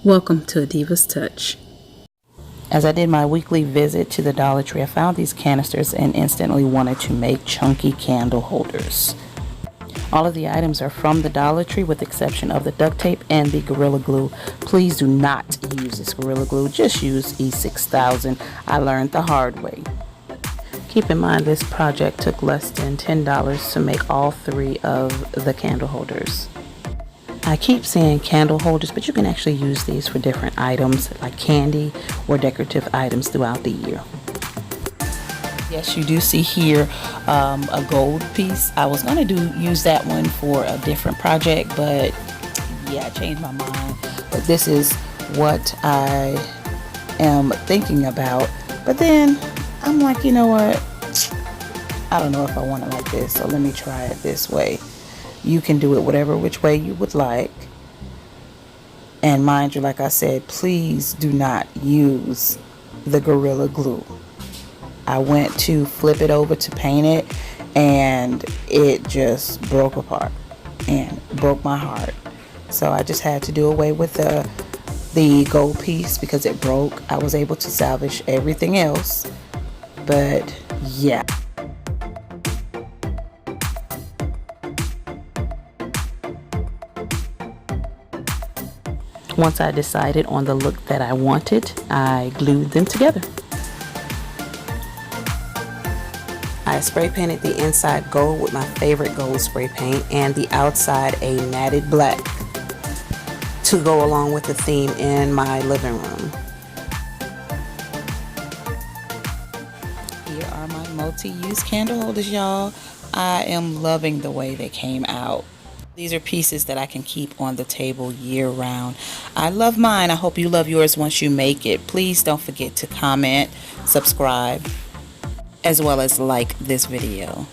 Welcome to Diva's Touch. As I did my weekly visit to the Dollar Tree, I found these canisters and instantly wanted to make chunky candle holders. All of the items are from the Dollar Tree with the exception of the duct tape and the Gorilla Glue. Please do not use this Gorilla Glue, just use E6000. I learned the hard way. Keep in mind this project took less than $10 to make all 3 of the candle holders. I keep saying candle holders, but you can actually use these for different items like candy or decorative items throughout the year. Yes, you do see here a gold piece. I was going to use that one for a different project, but yeah, I changed my mind. But this is what I am thinking about. But then I'm like, you know what? I don't know if I want it like this, so let me try it this way. You can do it whatever which way you would like. And mind you, like I said, please do not use the Gorilla Glue. I went to flip it over to paint it and it just broke apart and broke my heart. So I just had to do away with the gold piece because it broke. I was able to salvage everything else, but yeah. Once I decided on the look that I wanted, I glued them together. I spray painted the inside gold with my favorite gold spray paint and the outside a matted black to go along with the theme in my living room. Here are my multi-use candle holders, y'all. I am loving the way they came out. These are pieces that I can keep on the table year round. I love mine. I hope you love yours once you make it. Please don't forget to comment, subscribe, as well as like this video.